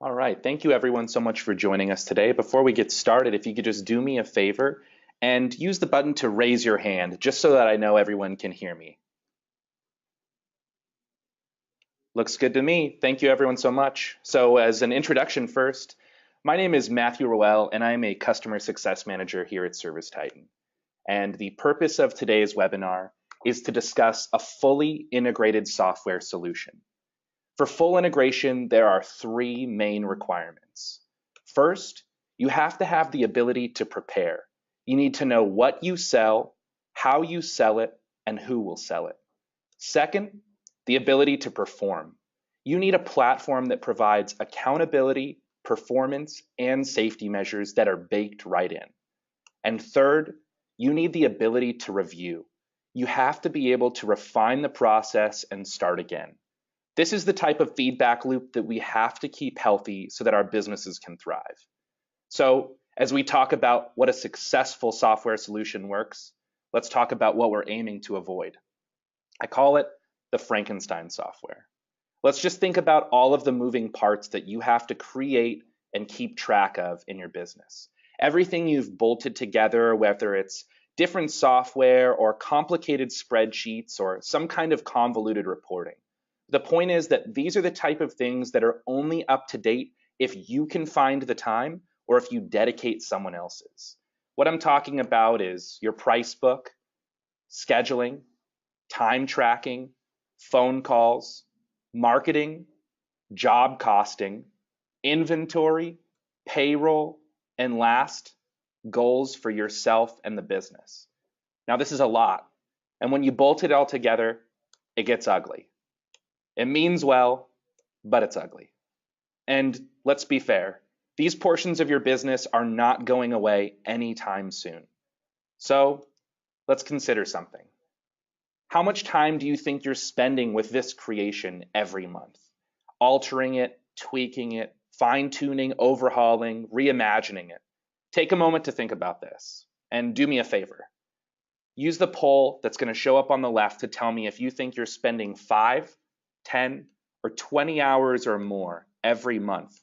All right, thank you everyone so much for joining us today. Before we get started, if you could just do me a favor and use the button to raise your hand, just so that I know everyone can hear me. Looks good to me. Thank you everyone so much. So as an introduction first, my name is Matthew Roel and I'm a customer success manager here at ServiceTitan. And the purpose of today's webinar is to discuss a fully integrated software solution. For full integration, there are three main requirements. First, you have to have the ability to prepare. You need to know what you sell, how you sell it, and who will sell it. Second, the ability to perform. You need a platform that provides accountability, performance, and safety measures that are baked right in. And third, you need the ability to review. You have to be able to refine the process and start again. This is the type of feedback loop that we have to keep healthy so that our businesses can thrive. So as we talk about what a successful software solution works, let's talk about what we're aiming to avoid. I call it the Frankenstein software. Let's just think about all of the moving parts that you have to create and keep track of in your business. Everything you've bolted together, whether it's different software or complicated spreadsheets or some kind of convoluted reporting. The point is that these are the type of things that are only up to date if you can find the time or if you dedicate someone else's. What I'm talking about is your price book, scheduling, time tracking, phone calls, marketing, job costing, inventory, payroll, and last, goals for yourself and the business. Now, this is a lot. And when you bolt it all together, it gets ugly. It means well, but it's ugly. And let's be fair, these portions of your business are not going away anytime soon. So let's consider something. How much time do you think you're spending with this creation every month? Altering it, tweaking it, fine-tuning, overhauling, reimagining it. Take a moment to think about this. And do me a favor. Use the poll that's going to show up on the left to tell me if you think you're spending 5, 10, or 20 hours or more every month.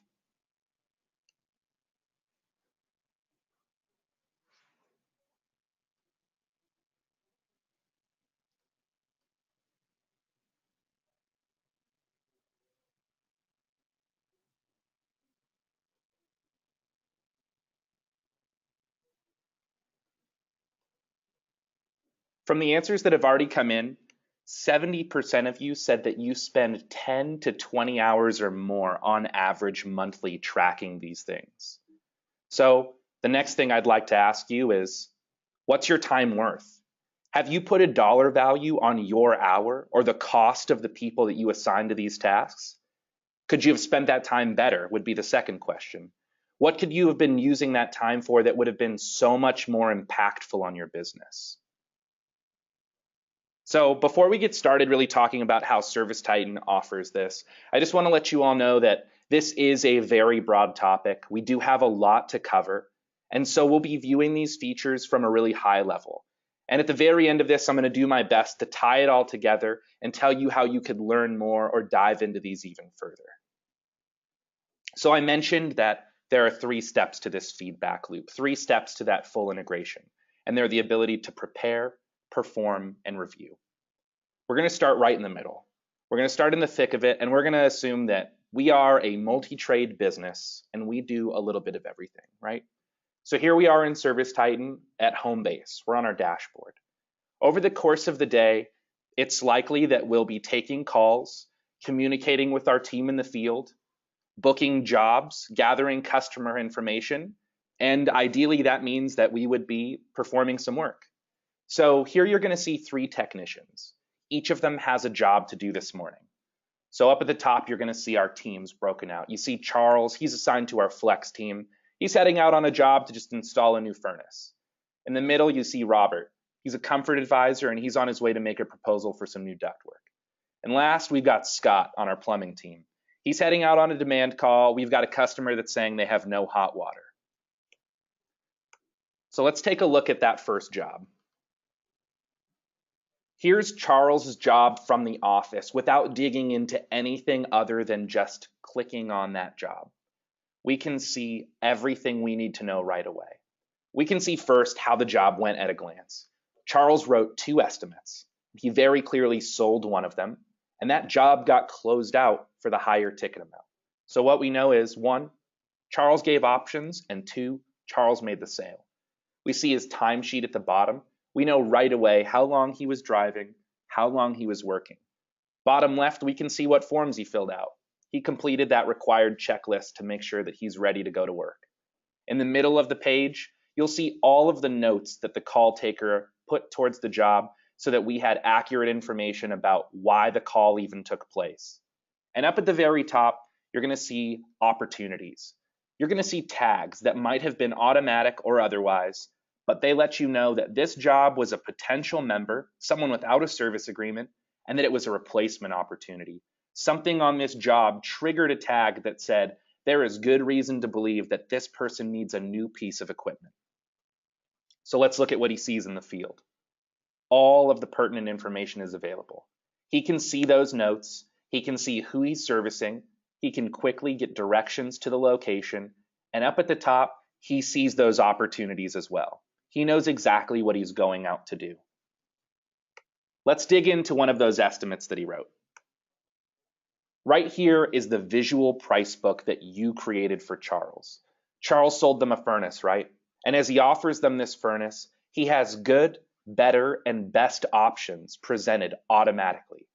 From the answers that have already come in, 70% of you said that you spend 10 to 20 hours or more on average monthly tracking these things. So the next thing I'd like to ask you is, what's your time worth? Have you put a dollar value on your hour or the cost of the people that you assign to these tasks? Could you have spent that time better would be the second question. What could you have been using that time for that would have been so much more impactful on your business? So before we get started really talking about how ServiceTitan offers this, I just want to let you all know that this is a very broad topic. We do have a lot to cover. And so we'll be viewing these features from a really high level. And at the very end of this, I'm going to do my best to tie it all together and tell you how you could learn more or dive into these even further. So I mentioned that there are 3 steps to this feedback loop, 3 steps to that full integration. And they're the ability to prepare, perform, and review. We're going to start right in the middle. We're going to start in the thick of it, and we're going to assume that we are a multi-trade business and we do a little bit of everything, right? So here we are in ServiceTitan at home base. We're on our dashboard. Over the course of the day, it's likely that we'll be taking calls, communicating with our team in the field, booking jobs, gathering customer information, and ideally that means that we would be performing some work. So here you're going to see 3 technicians. Each of them has a job to do this morning. So up at the top, you're going to see our teams broken out. You see Charles, he's assigned to our flex team. He's heading out on a job to just install a new furnace. In the middle, you see Robert. He's a comfort advisor and he's on his way to make a proposal for some new ductwork. And last, we've got Scott on our plumbing team. He's heading out on a demand call. We've got a customer that's saying they have no hot water. So let's take a look at that first job. Here's Charles's job from the office without digging into anything other than just clicking on that job. we can see everything we need to know right away. We can see first how the job went at a glance. Charles wrote 2 estimates. He very clearly sold one of them, and that job got closed out for the higher ticket amount. So what we know is 1, Charles gave options, and 2, Charles made the sale. We see his timesheet at the bottom. We know right away how long he was driving, how long he was working. Bottom left, we can see what forms he filled out. He completed that required checklist to make sure that he's ready to go to work. In the middle of the page, you'll see all of the notes that the call taker put towards the job so that we had accurate information about why the call even took place. And up at the very top, you're going to see opportunities. You're going to see tags that might have been automatic or otherwise, but they let you know that this job was a potential member, someone without a service agreement, and that it was a replacement opportunity. Something on this job triggered a tag that said, there is good reason to believe that this person needs a new piece of equipment. So let's look at what he sees in the field. All of the pertinent information is available. He can see those notes. He can see who he's servicing. He can quickly get directions to the location. And up at the top, he sees those opportunities as well. He knows exactly what he's going out to do. Let's dig into one of those estimates that he wrote. Right here is the visual price book that you created for Charles. Charles sold them a furnace, right? And as he offers them this furnace, he has good, better, and best options presented automatically,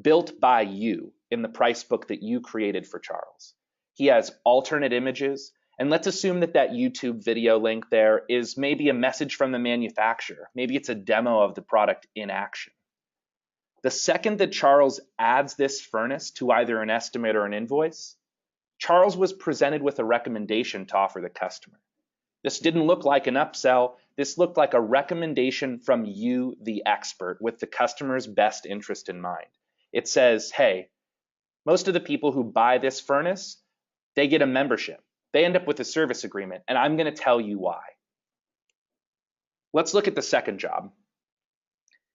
built by you in the price book that you created for Charles. He has alternate images, and let's assume that that YouTube video link there is maybe a message from the manufacturer. Maybe it's a demo of the product in action. The second that Charles adds this furnace to either an estimate or an invoice, Charles was presented with a recommendation to offer the customer. This didn't look like an upsell. This looked like a recommendation from you, the expert, with the customer's best interest in mind. It says, hey, most of the people who buy this furnace, they get a membership. They end up with a service agreement, and I'm going to tell you why. Let's look at the second job.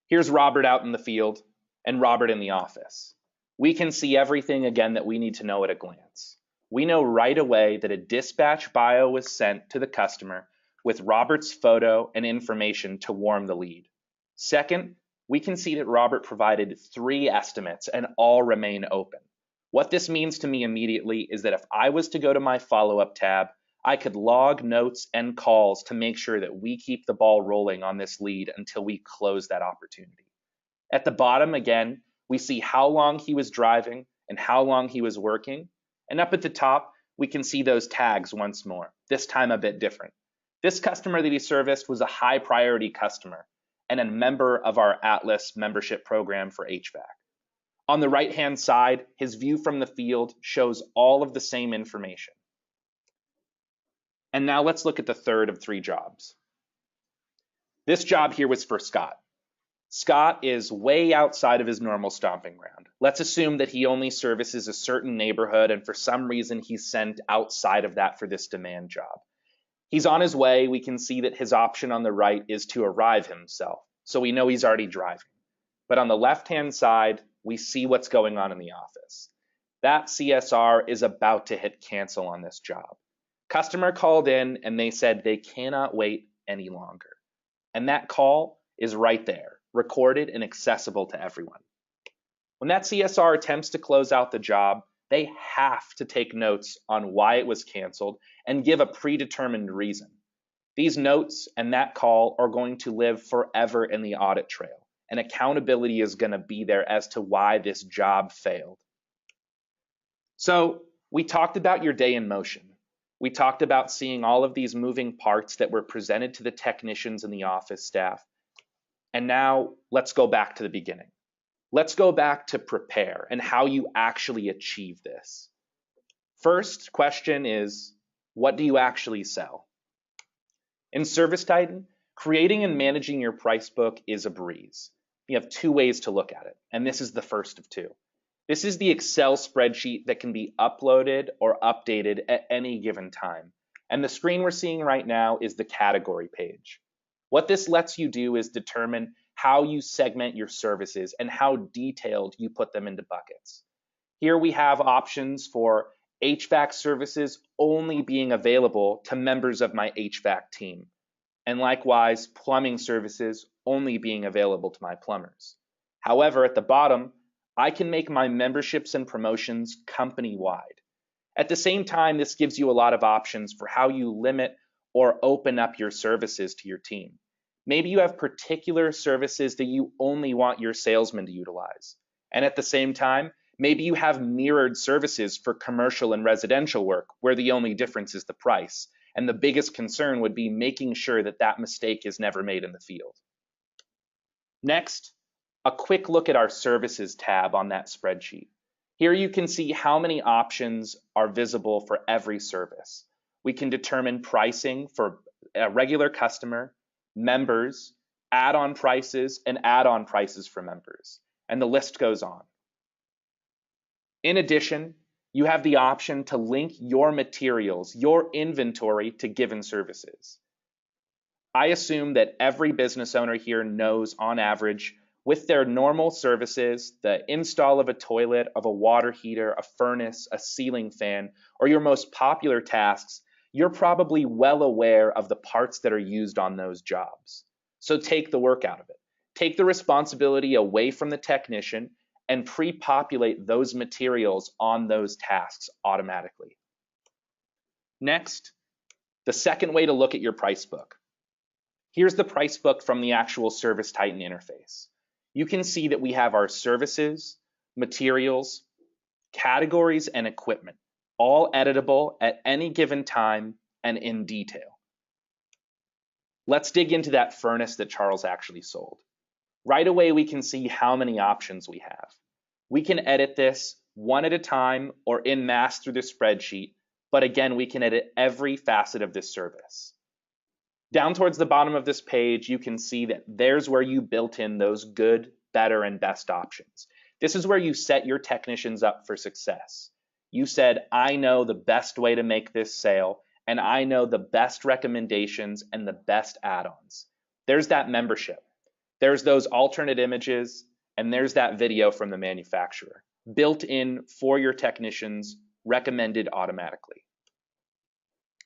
Here's Robert out in the field and Robert in the office. We can see everything again that we need to know at a glance. We know right away that a dispatch bio was sent to the customer with Robert's photo and information to warm the lead. Second, we can see that Robert provided 3 estimates and all remain open. What this means to me immediately is that if I was to go to my follow-up tab, I could log notes and calls to make sure that we keep the ball rolling on this lead until we close that opportunity. At the bottom, again, we see how long he was driving and how long he was working. And up at the top, we can see those tags once more, this time a bit different. This customer that he serviced was a high priority customer and a member of our Atlas membership program for HVAC. On the right-hand side, his view from the field shows all of the same information. And now let's look at the third of 3 jobs. This job here was for Scott. Scott is way outside of his normal stomping ground. Let's assume that he only services a certain neighborhood, and for some reason he's sent outside of that for this demand job. He's on his way. We can see that his option on the right is to arrive himself, so we know he's already driving. But on the left-hand side, we see what's going on in the office. That CSR is about to hit cancel on this job. Customer called in and they said they cannot wait any longer. And that call is right there, recorded and accessible to everyone. When that CSR attempts to close out the job, they have to take notes on why it was canceled and give a predetermined reason. These notes and that call are going to live forever in the audit trail, and accountability is going to be there as to why this job failed. So we talked about your day in motion. We talked about seeing all of these moving parts that were presented to the technicians and the office staff. And now let's go back to the beginning. Let's go back to prepare and how you actually achieve this. First question is, what do you actually sell? In ServiceTitan, creating and managing your price book is a breeze. You have 2 ways to look at it, and this is the first of 2. This is the Excel spreadsheet that can be uploaded or updated at any given time. And the screen we're seeing right now is the category page. What this lets you do is determine how you segment your services and how detailed you put them into buckets. Here we have options for HVAC services only being available to members of my HVAC team, and likewise plumbing services only being available to my plumbers. However, at the bottom, I can make my memberships and promotions company-wide. At the same time, this gives you a lot of options for how you limit or open up your services to your team. Maybe you have particular services that you only want your salesmen to utilize. And at the same time, maybe you have mirrored services for commercial and residential work where the only difference is the price. And the biggest concern would be making sure that that mistake is never made in the field. Next, a quick look at our services tab on that spreadsheet. Here you can see how many options are visible for every service. We can determine pricing for a regular customer, members, add-on prices, and add-on prices for members. And the list goes on. In addition, you have the option to link your materials, your inventory to given services. I assume that every business owner here knows on average with their normal services, the install of a toilet, of a water heater, a furnace, a ceiling fan, or your most popular tasks, you're probably well aware of the parts that are used on those jobs. So take the work out of it. Take the responsibility away from the technician and pre-populate those materials on those tasks automatically. Next, the second way to look at your price book. Here's the price book from the actual ServiceTitan interface. You can see that we have our services, materials, categories, and equipment, all editable at any given time and in detail. Let's dig into that furnace that Charles actually sold. Right away, we can see how many options we have. We can edit this one at a time or en masse through the spreadsheet, but again, we can edit every facet of this service. Down towards the bottom of this page, you can see that there's where you built in those good, better, and best options. This is where you set your technicians up for success. You said, I know the best way to make this sale, and I know the best recommendations and the best add-ons. There's that membership. There's those alternate images, and there's that video from the manufacturer, built in for your technicians, recommended automatically.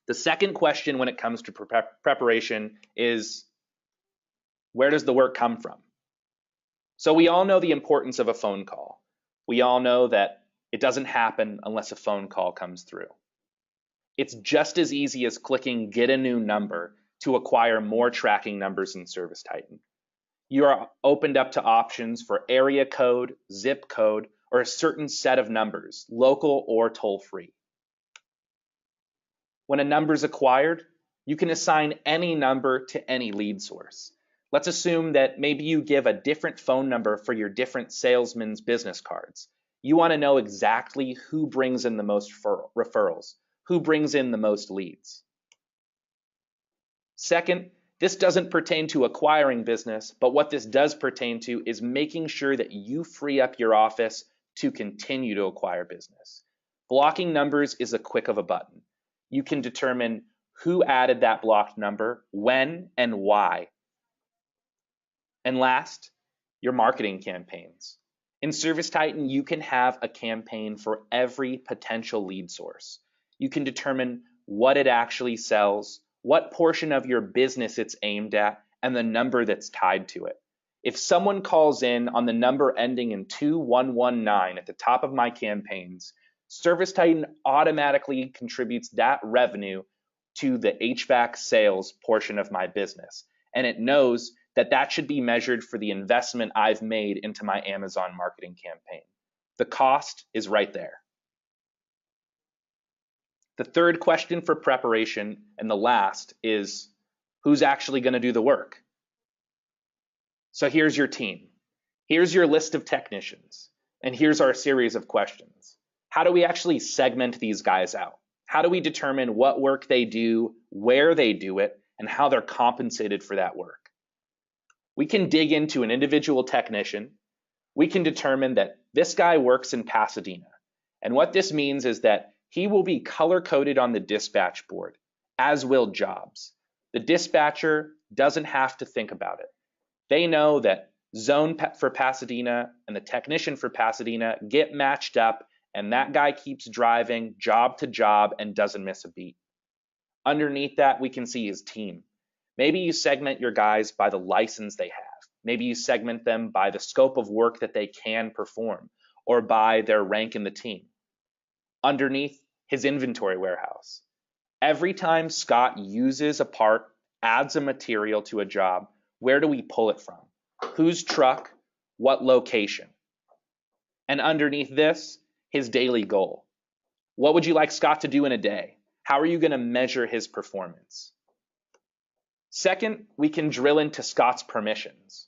The second question when it comes to preparation is, where does the work come from? So we all know the importance of a phone call. We all know that it doesn't happen unless a phone call comes through. It's just as easy as clicking Get a New Number to acquire more tracking numbers in ServiceTitan. You are opened up to options for area code, zip code, or a certain set of numbers, local or toll-free. When a number is acquired, you can assign any number to any lead source. Let's assume that maybe you give a different phone number for your different salesmen's business cards. You want to know exactly who brings in the most referrals, who brings in the most leads. Second, this doesn't pertain to acquiring business, but what this does pertain to is making sure that you free up your office to continue to acquire business. Blocking numbers is a click of a button. You can determine who added that blocked number, when, and why. And last, your marketing campaigns. In ServiceTitan, you can have a campaign for every potential lead source. You can determine what it actually sells, what portion of your business it's aimed at, and the number that's tied to it. If someone calls in on the number ending in 2119 at the top of my campaigns, ServiceTitan automatically contributes that revenue to the HVAC sales portion of my business. And it knows that that should be measured for the investment I've made into my Amazon marketing campaign. The cost is right there. The third question for preparation, and the last, is who's actually going to do the work? So here's your team. Here's your list of technicians. And here's our series of questions. How do we actually segment these guys out? How do we determine what work they do, where they do it, and how they're compensated for that work? We can dig into an individual technician. We can determine that this guy works in Pasadena. And what this means is that he will be color-coded on the dispatch board, as will jobs. The dispatcher doesn't have to think about it. They know that zone for Pasadena and the technician for Pasadena get matched up and that guy keeps driving job to job and doesn't miss a beat. Underneath that, we can see his team. Maybe you segment your guys by the license they have. Maybe you segment them by the scope of work that they can perform, or by their rank in the team. Underneath, his inventory warehouse. Every time Scott uses a part, adds a material to a job, where do we pull it from? Whose truck? What location? And underneath this, his daily goal. What would you like Scott to do in a day? How are you going to measure his performance? Second, we can drill into Scott's permissions.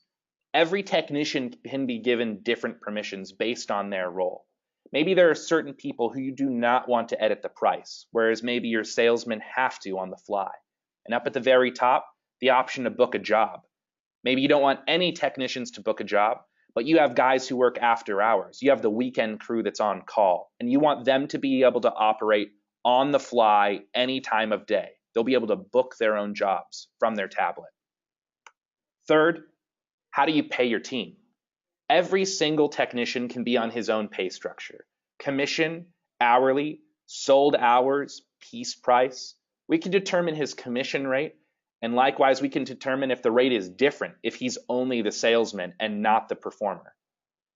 Every technician can be given different permissions based on their role. Maybe there are certain people who you do not want to edit the price, whereas maybe your salesmen have to on the fly. And up at the very top, the option to book a job. Maybe you don't want any technicians to book a job, but you have guys who work after hours. You have the weekend crew that's on call, and you want them to be able to operate on the fly any time of day. They'll be able to book their own jobs from their tablet. Third, how do you pay your team? Every single technician can be on his own pay structure. Commission, hourly, sold hours, piece price. We can determine his commission rate, and likewise we can determine if the rate is different if he's only the salesman and not the performer.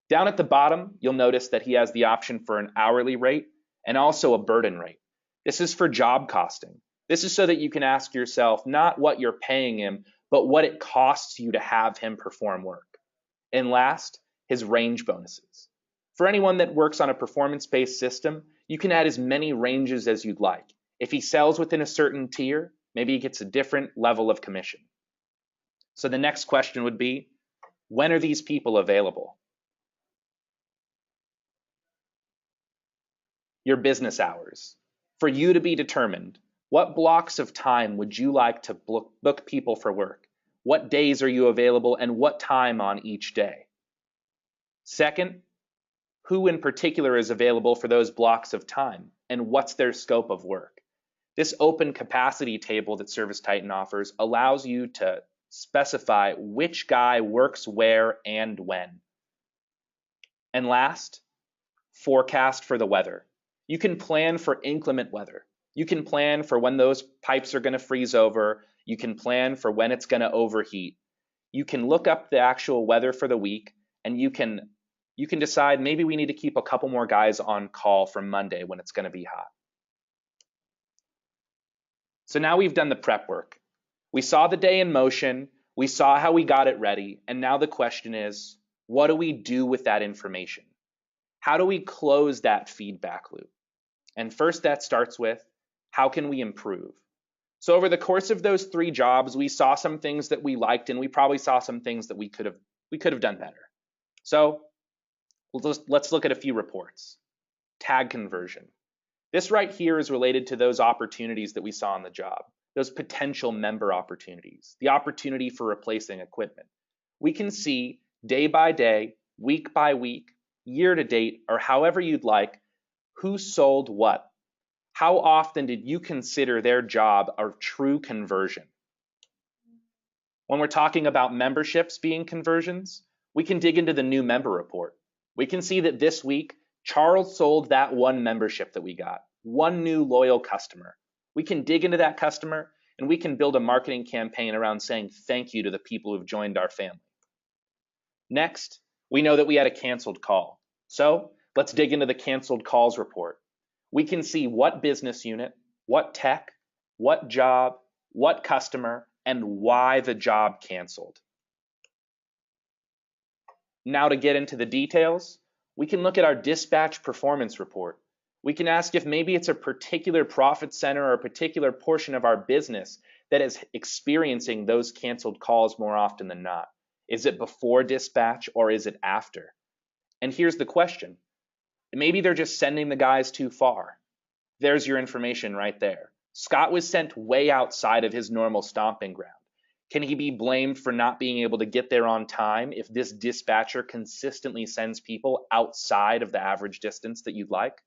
Down at the bottom, you'll notice that he has the option for an hourly rate and also a burden rate. This is for job costing. This is so that you can ask yourself not what you're paying him, but what it costs you to have him perform work. And last, his range bonuses. For anyone that works on a performance-based system, you can add as many ranges as you'd like. If he sells within a certain tier, maybe he gets a different level of commission. So the next question would be, when are these people available? Your business hours. For you to be determined, what blocks of time would you like to book people for work? What days are you available and what time on each day? Second, who in particular is available for those blocks of time and what's their scope of work? This open capacity table that ServiceTitan offers allows you to specify which guy works where and when. And last, forecast for the weather. You can plan for inclement weather. You can plan for when those pipes are going to freeze over. You can plan for when it's going to overheat. You can look up the actual weather for the week, and you can decide maybe we need to keep a couple more guys on call for Monday when it's going to be hot. So now we've done the prep work. We saw the day in motion. We saw how we got it ready. And now the question is, what do we do with that information? How do we close that feedback loop? And first that starts with, how can we improve? So over the course of those 3 jobs, we saw some things that we liked, and we probably saw some things that we could have done better. So let's look at a few reports. Tag conversion. This right here is related to those opportunities that we saw on the job, those potential member opportunities, the opportunity for replacing equipment. We can see day by day, week by week, year to date, or however you'd like, who sold what. How often did you consider their job a true conversion? When we're talking about memberships being conversions, we can dig into the new member report. We can see that this week, Charles sold that one membership that we got, one new loyal customer. We can dig into that customer and we can build a marketing campaign around saying thank you to the people who've joined our family. Next, we know that we had a canceled call. So let's dig into the canceled calls report. We can see what business unit, what tech, what job, what customer, and why the job canceled. Now to get into the details, we can look at our dispatch performance report. We can ask if maybe it's a particular profit center or a particular portion of our business that is experiencing those canceled calls more often than not. Is it before dispatch or is it after? And here's the question. Maybe they're just sending the guys too far. There's your information right there. Scott was sent way outside of his normal stomping ground. Can he be blamed for not being able to get there on time if this dispatcher consistently sends people outside of the average distance that you'd like?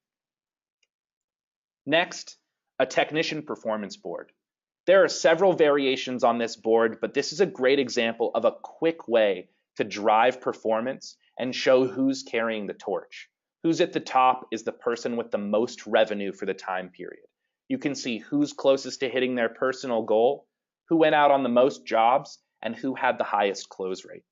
Next, a technician performance board. There are several variations on this board, but this is a great example of a quick way to drive performance and show who's carrying the torch. Who's at the top is the person with the most revenue for the time period. You can see who's closest to hitting their personal goal, who went out on the most jobs, and who had the highest close rate.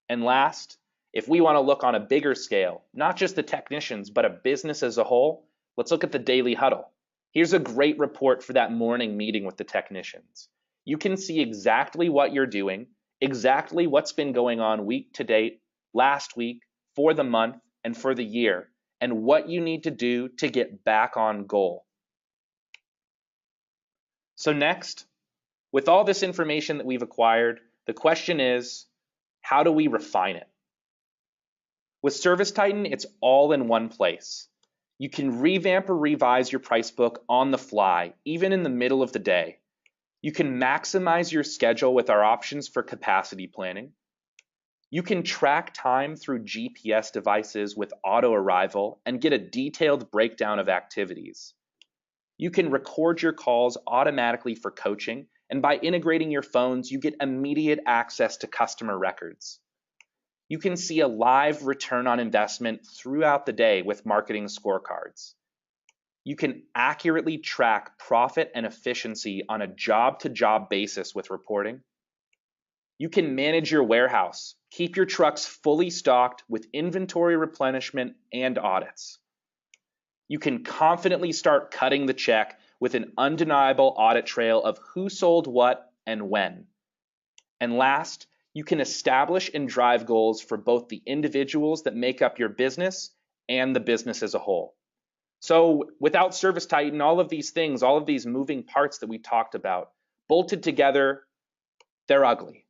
And last, if we want to look on a bigger scale, not just the technicians, but a business as a whole, let's look at the daily huddle. Here's a great report for that morning meeting with the technicians. You can see exactly what you're doing, exactly what's been going on week to date, last week, for the month, and for the year, and what you need to do to get back on goal. So next, with all this information that we've acquired, the question is, how do we refine it? With ServiceTitan, it's all in one place. You can revamp or revise your price book on the fly, even in the middle of the day. You can maximize your schedule with our options for capacity planning. You can track time through GPS devices with auto arrival and get a detailed breakdown of activities. You can record your calls automatically for coaching, and by integrating your phones, you get immediate access to customer records. You can see a live return on investment throughout the day with marketing scorecards. You can accurately track profit and efficiency on a job-to-job basis with reporting. You can manage your warehouse, keep your trucks fully stocked with inventory replenishment and audits. You can confidently start cutting the check with an undeniable audit trail of who sold what and when. And last, you can establish and drive goals for both the individuals that make up your business and the business as a whole. So without ServiceTitan, all of these things, all of these moving parts that we talked about, bolted together, they're ugly.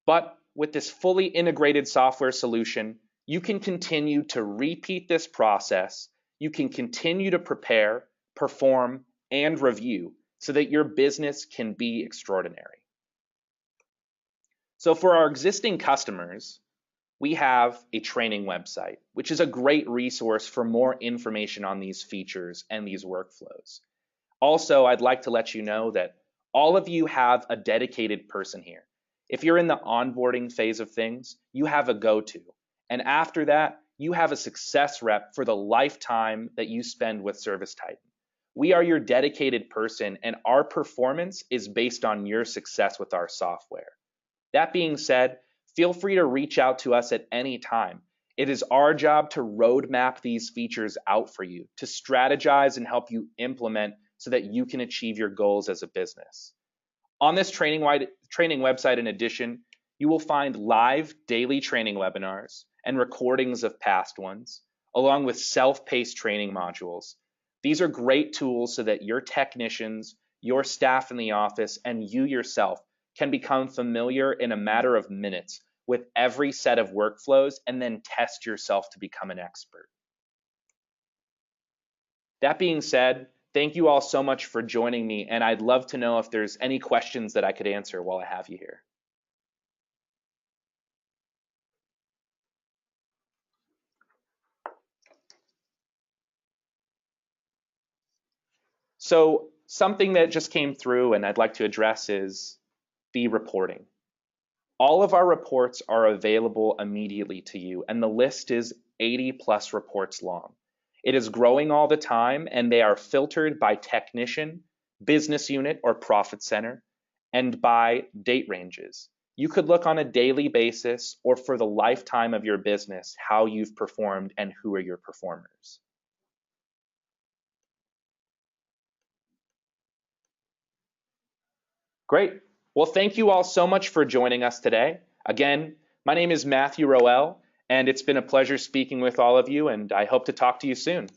But with this fully integrated software solution, you can continue to repeat this process. You can continue to prepare, perform, and review so that your business can be extraordinary. So for our existing customers, we have a training website, which is a great resource for more information on these features and these workflows. Also, I'd like to let you know that all of you have a dedicated person here. If you're in the onboarding phase of things, you have a go-to. And after that, you have a success rep for the lifetime that you spend with ServiceTitan. We are your dedicated person, and our performance is based on your success with our software. That being said, feel free to reach out to us at any time. It is our job to roadmap these features out for you, to strategize and help you implement so that you can achieve your goals as a business. On this training website, in addition, you will find live daily training webinars and recordings of past ones, along with self-paced training modules. These are great tools so that your technicians, your staff in the office, and you yourself can become familiar in a matter of minutes with every set of workflows and then test yourself to become an expert. That being said, thank you all so much for joining me, and I'd love to know if there's any questions that I could answer while I have you here. So something that just came through and I'd like to address is the reporting. All of our reports are available immediately to you, and the list is 80+ reports long. It is growing all the time, and they are filtered by technician, business unit, or profit center, and by date ranges. You could look on a daily basis or for the lifetime of your business, how you've performed and who are your performers. Great. Well, thank you all so much for joining us today. Again, my name is Matthew Roel, and it's been a pleasure speaking with all of you, and I hope to talk to you soon.